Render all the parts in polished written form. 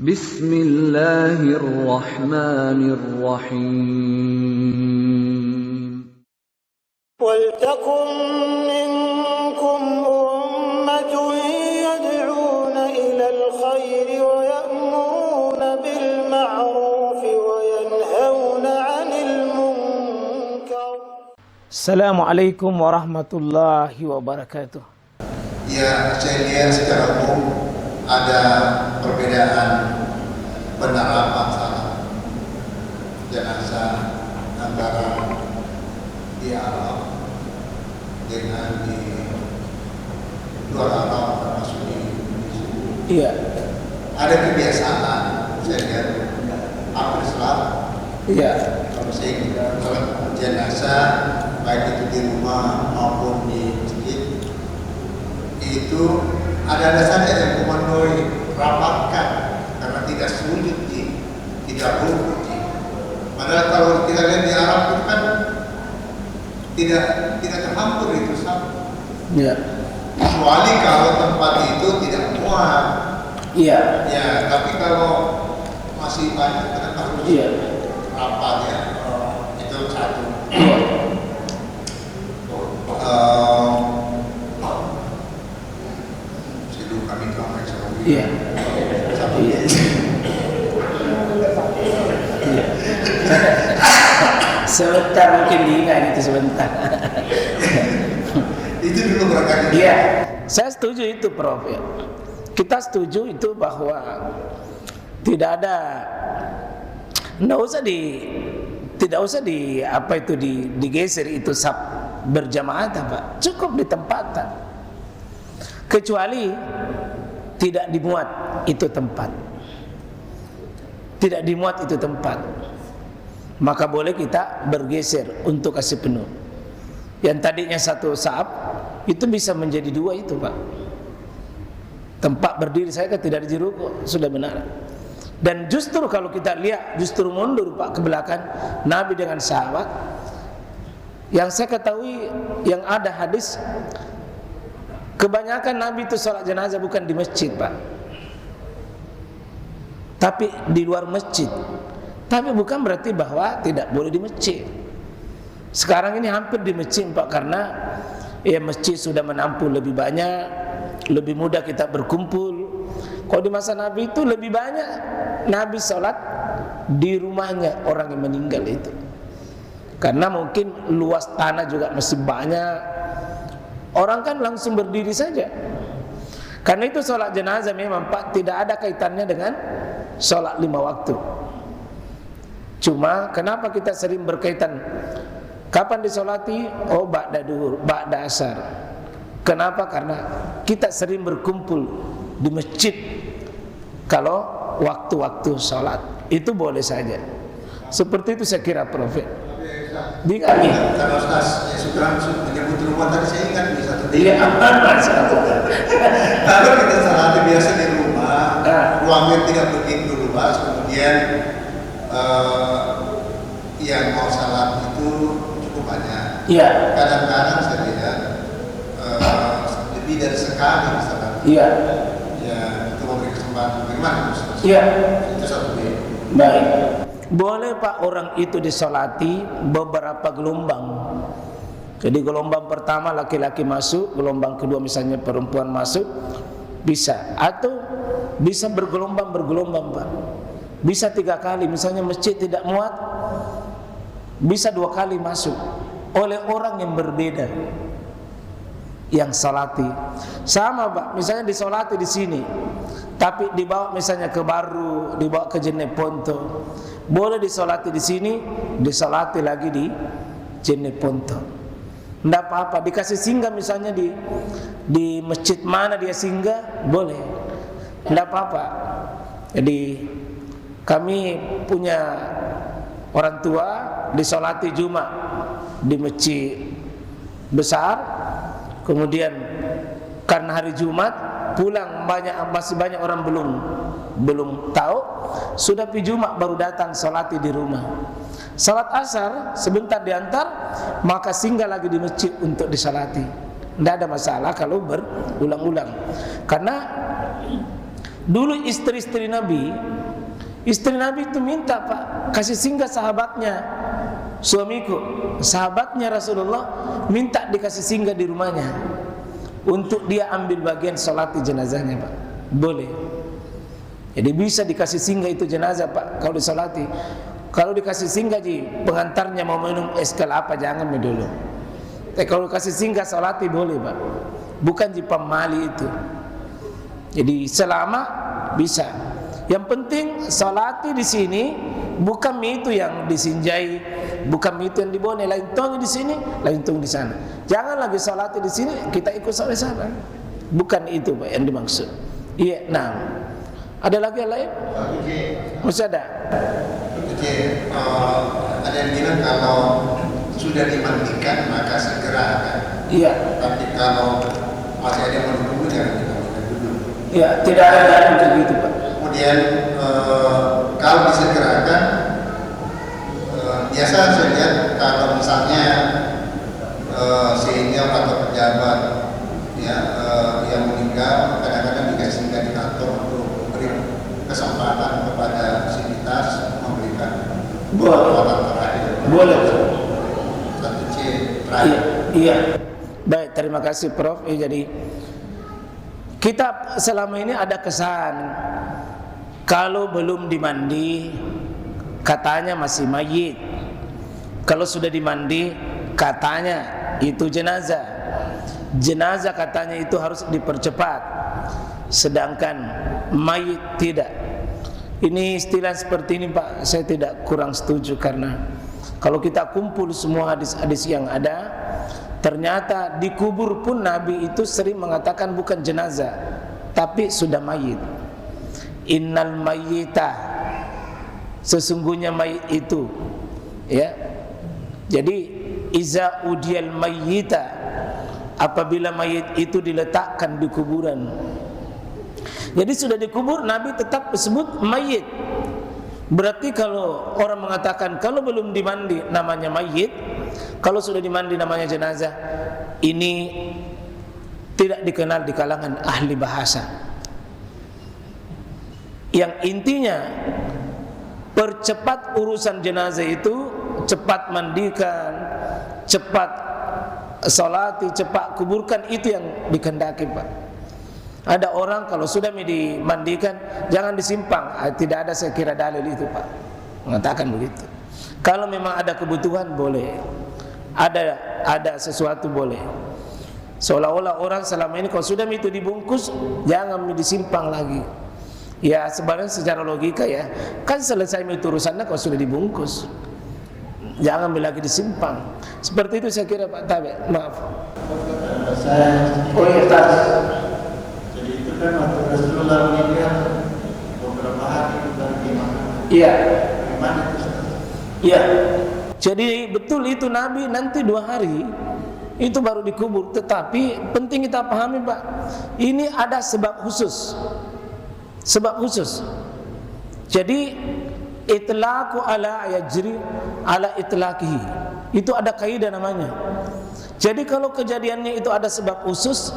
Bismillahirrahmanirrahim. وَلْتَكُنْ مِنْكُمْ أُمَّةٌ يَدْعُونَ إِلَى الْخَيْرِ وَيَأْمُرُونَ بِالْمَعْرُوفِ وَيَنْهَوْنَ عَنِ الْمُنْكَرِ. Assalamualaikum warahmatullahi wabarakatuh. Ya, saya lihat secara umum ada perbedaan penerapan salat jenazah antara di Arab dengan di luar Arab, termasuk di Indonesia. Iya. Ada kebiasaan, saya lihat hampir selalu. Iya. Kalau saya salat jenazah, baik itu di rumah maupun di masjid, itu ada dasarnya yang komandoi rapatkan karena tidak sujud, tidak rukuk. Padahal kalau kita lihat di Arab itu kan tidak terhampur itu sama. Iya. Kecuali kalau tempat itu tidak muat. Iya. Ya, tapi kalau masih banyak kan harus rapat ya. Itu satu. Sidu kami kamar sama. Iya. Iya. Sebentar mungkin diingat itu sebentar. Itu dulu barangkali. Iya, saya setuju itu, Prof. Ya. Kita setuju itu bahwa tidak usah digeser itu saf berjamaah, Pak. Cukup di tempatan. Kecuali tidak dimuat itu tempat. Tidak dimuat itu tempat. Maka boleh kita bergeser untuk kasih penuh. Yang tadinya satu saf itu bisa menjadi dua itu, Pak. Tempat berdiri saya kan tidak di ruku, sudah benar. Dan justru kalau kita lihat justru mundur, Pak, ke belakang Nabi dengan sahabat. Yang saya ketahui yang ada hadis kebanyakan Nabi itu sholat jenazah bukan di masjid, Pak, tapi di luar masjid. Tapi bukan berarti bahwa tidak boleh di masjid. Sekarang ini hampir di masjid, Pak, karena ya masjid sudah menampung lebih banyak, lebih mudah kita berkumpul. Kalau di masa Nabi itu lebih banyak Nabi sholat di rumahnya orang yang meninggal itu, karena mungkin luas tanah juga masih banyak. Orang kan langsung berdiri saja. Karena itu sholat jenazah memang, Pak, tidak ada kaitannya dengan sholat 5 waktu. Cuma kenapa kita sering berkaitan kapan disolati? Oh, ba'da duhur, ba'da asar. Kenapa? Karena kita sering berkumpul di masjid kalau waktu-waktu sholat. Itu boleh saja. Seperti itu saya kira, Prof. Di kami. Kalau Ustaz Sugran menyebut rumah tadi, saya ingat di satu titik. Iya, Kalau kita salat biasa di rumah, ruangnya tidak begitu luas, kemudian yang mau salat itu cukup banyak. Iya. Kadang-kadang saya lihat lebih dari sekali misalkan. Iya. Ya, itu memberi kesempatan. Bagaimana Ustaz? Iya. Itu satu B. Baik. Boleh, Pak, orang itu disolati beberapa gelombang. Jadi gelombang pertama laki-laki masuk, gelombang kedua misalnya perempuan masuk, bisa. Atau bisa bergelombang, Pak. Bisa 3 kali, misalnya masjid tidak muat, bisa 2 kali masuk oleh orang yang berbeda yang salati. Sama, Pak, misalnya disolati di sini, tapi dibawa misalnya ke Baru, dibawa ke Jeneponto, boleh disolati di sini, disolati lagi di Jeneponto. Tidak apa-apa, dikasih singgah misalnya di masjid mana dia singgah, boleh. Tidak apa-apa. Jadi kami punya orang tua disolati Jumat di masjid besar, kemudian karena hari Jumat pulang masih banyak orang belum tahu, sudah pi Jumat baru datang solati di rumah. Salat asar sebentar diantar, maka singgah lagi di masjid untuk disolati. Tidak ada masalah kalau berulang-ulang, karena Dulu istri-istri Nabi itu minta, Pak, kasih singgah sahabatnya, suamiku, sahabatnya Rasulullah minta dikasih singgah di rumahnya untuk dia ambil bagian sholat jenazahnya, Pak. Boleh. Jadi bisa dikasih singgah itu jenazah, Pak, kalau disolati. Kalau dikasih singgah pengantarnya mau minum es kelapa, jangan dulu. Kalau dikasih singgah solati boleh, Pak. Bukan pemali itu. Jadi selama bisa. Yang penting solati di sini bukan itu yang disinjai, bukan itu yang dibone, lain tong di sini, lain tong di sana. Jangan lagi solati di sini, kita ikut sholat sana. Bukan itu, Pak, yang dimaksud. Iya, nah. Ada lagi yang lain? Masih ada? Ada yang bilang kalau sudah dimandikan maka segera kan? Iya. Tapi kalau masih ada yang menunggu jangan dimandikan dulu. Iya, tidak ada yang untuk itu, Pak. Kemudian kalau disegerakan, biasa saya lihat kalau misalnya senior atau pejabat ya yang meninggal kadang-kadang dikasih singgah di kantor untuk memberi kesempatan kepada sivitas memberikan perbuatan terakhir. Boleh. Satu C terakhir. Iya. Baik, terima kasih, Prof. Jadi kita selama ini ada kesan kalau belum dimandi katanya masih mayit. Kalau sudah dimandi katanya itu jenazah. Jenazah katanya itu harus dipercepat, sedangkan mayit tidak. Ini istilah seperti ini, Pak, saya tidak kurang setuju, karena kalau kita kumpul semua hadis-hadis yang ada, ternyata dikubur pun Nabi itu sering mengatakan bukan jenazah, tapi sudah mayit. Innal mayyita, sesungguhnya mayit itu, ya. Jadi iza udiyal mayyita, apabila mayit itu diletakkan di kuburan. Jadi sudah dikubur, Nabi tetap sebut mayit. Berarti kalau orang mengatakan kalau belum dimandi namanya mayit, kalau sudah dimandi namanya jenazah, ini tidak dikenal di kalangan ahli bahasa. Yang intinya percepat urusan jenazah itu, cepat mandikan, cepat salati, cepat kuburkan, itu yang dikehendaki, Pak. Ada orang kalau sudah dimandikan jangan disimpang, tidak ada saya kira dalil itu, Pak, mengatakan begitu. Kalau memang ada kebutuhan boleh, ada sesuatu boleh. Seolah-olah orang selama ini kalau sudah itu dibungkus jangan disimpang lagi. Ya sebenarnya secara logika ya kan selesai itu urusannya kalau sudah dibungkus, jangan lagi disimpang. Seperti itu saya kira, Pak Tabe. Maaf. Oh iya, Kan waktu Rasulullah meninggal beberapa hari dari mana? Iya. Gimana itu? Iya. Jadi betul itu Nabi nanti 2 hari itu baru dikubur. Tetapi penting kita pahami, Pak, ini ada sebab khusus. Sebab khusus. Jadi itlaqu ala yajri ala itlaqihi. Itu ada kaidah namanya. Jadi kalau kejadiannya itu ada sebab khusus,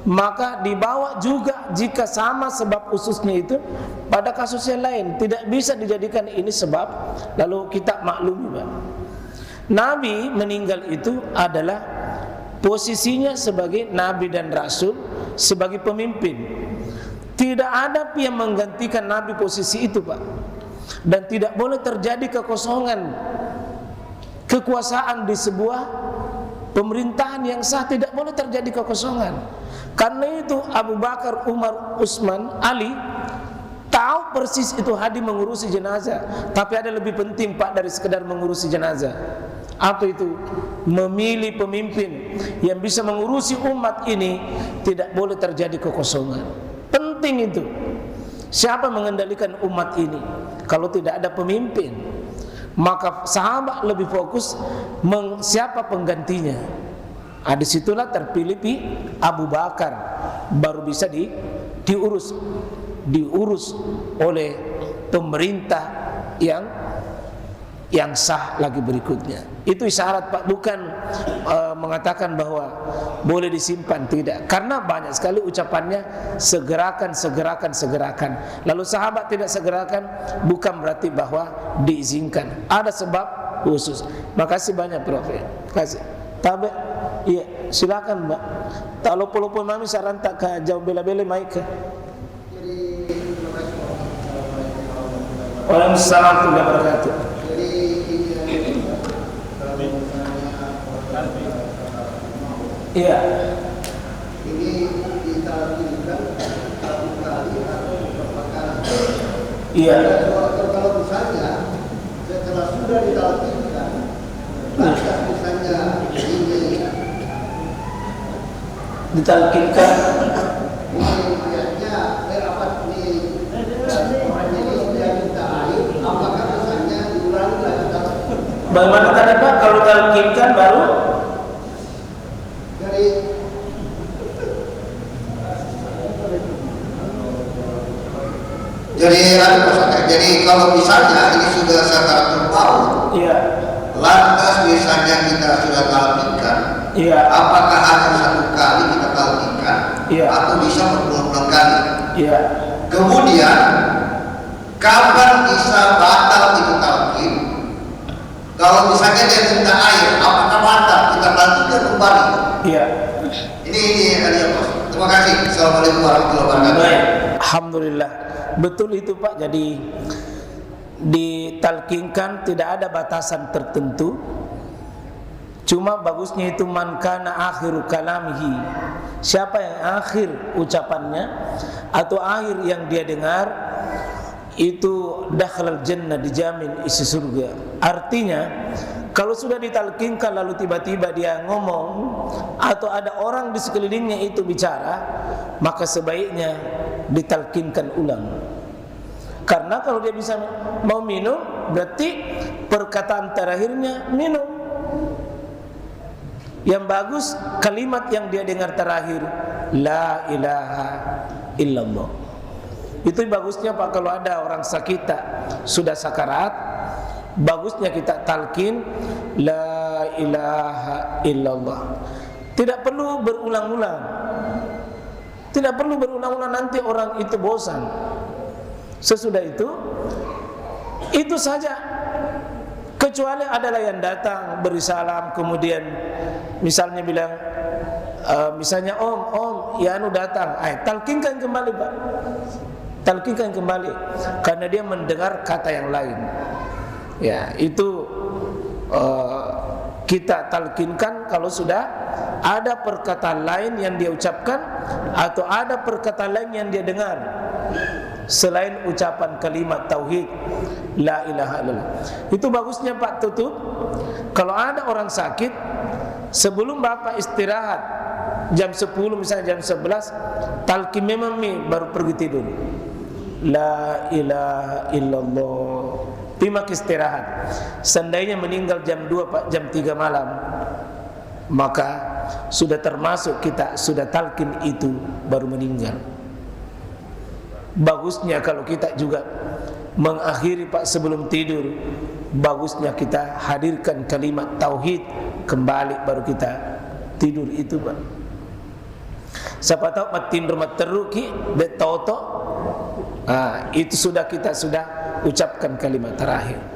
maka dibawa juga jika sama sebab khususnya itu pada kasus yang lain. Tidak bisa dijadikan ini sebab lalu kita maklumi, Pak. Nabi meninggal itu adalah posisinya sebagai Nabi dan Rasul, sebagai pemimpin. Tidak ada yang menggantikan Nabi posisi itu, Pak. Dan tidak boleh terjadi kekosongan kekuasaan di sebuah pemerintahan yang sah, tidak boleh terjadi kekosongan. Karena itu Abu Bakar, Umar, Utsman, Ali tahu persis itu Hadi mengurusi jenazah. Tapi ada lebih penting, Pak, dari sekedar mengurusi jenazah. Apa itu? Memilih pemimpin yang bisa mengurusi umat ini, tidak boleh terjadi kekosongan. Penting itu. Siapa mengendalikan umat ini? Kalau tidak ada pemimpin, maka sahabat lebih fokus siapa penggantinya. Disitulah terpilih Abu Bakar, baru bisa diurus oleh pemerintah yang yang sah lagi berikutnya. Itu isyarat Pak, bukan mengatakan bahwa boleh disimpan, tidak. Karena banyak sekali ucapannya segerakan. Lalu sahabat tidak segerakan, bukan berarti bahwa diizinkan. Ada sebab khusus. Makasih banyak Prof. Kasih. Tabe, iya, silakan Mbak. Kalau puluh mami saran tak ke jauh bela-bela maik ke. Waalaikumsalam warahmatullahi wabarakatuh. Iya. Ini ditalkinkan satu kali atau beberapa kali. Iya. Kalau misalnya setelah sudah ditalkinkan, lantas misalnya ini Ditalkinkan. niatnya berapat nih majelis dia minta air, apakah misalnya diulangi lagi talkin? Bagaimana tadi Pak, kalau talkinkan baru? Jadi kalau misalnya ini sudah sakaratul maut, Iya. lantas misalnya kita sudah talkinkan, Iya. apakah hanya satu kali kita talkinkan, Iya. atau bisa berulang kali? Iya. Kemudian kapan bisa batal itu talkin? Kalau misalnya dia minta air, apakah batal kita talkinkan kembali? Iya. Ini ya Bos. Terima kasih. Assalamualaikum warahmatullahi wabarakatuh. Baik. Alhamdulillah. Betul itu Pak. Jadi ditalkinkan tidak ada batasan tertentu. Cuma bagusnya itu man kana akhiru kalamihi. Siapa yang akhir ucapannya atau akhir yang dia dengar itu dakhalal jannah, dijamin isi surga. Artinya kalau sudah ditalkinkan lalu tiba-tiba dia ngomong atau ada orang di sekelilingnya itu bicara, maka sebaiknya ditalkinkan ulang. Karena kalau dia bisa mau minum, berarti perkataan terakhirnya minum. Yang bagus kalimat yang dia dengar terakhir, la ilaha illallah. Itu bagusnya Pak, kalau ada orang sakit sudah sakarat, bagusnya kita talkin la ilaha illallah. Tidak perlu berulang-ulang. Tidak perlu berulang-ulang, nanti orang itu bosan. Sesudah itu saja. Kecuali adalah yang datang beri salam, kemudian misalnya bilang misalnya om ya anu datang, talkinkan kembali Pak. Talkinkan kembali karena dia mendengar kata yang lain. Ya, itu kita talkinkan kalau sudah ada perkataan lain yang dia ucapkan atau ada perkataan lain yang dia dengar selain ucapan kalimat tauhid la ilaha illallah. Itu bagusnya Pak tutup. Kalau ada orang sakit, sebelum Bapak istirahat jam 10 misalnya jam 11, talqin memang baru pergi tidur. La ilaha illallah. Pimak istirahat. Seandainya meninggal jam 2 Pak, jam 3 malam, maka sudah termasuk kita sudah talqin itu baru meninggal. Bagusnya kalau kita juga mengakhiri Pak sebelum tidur, bagusnya kita hadirkan kalimat tauhid kembali baru kita tidur itu Pak. Siapa tahu matin rumah teruki betoto, itu sudah kita sudah ucapkan kalimat terakhir.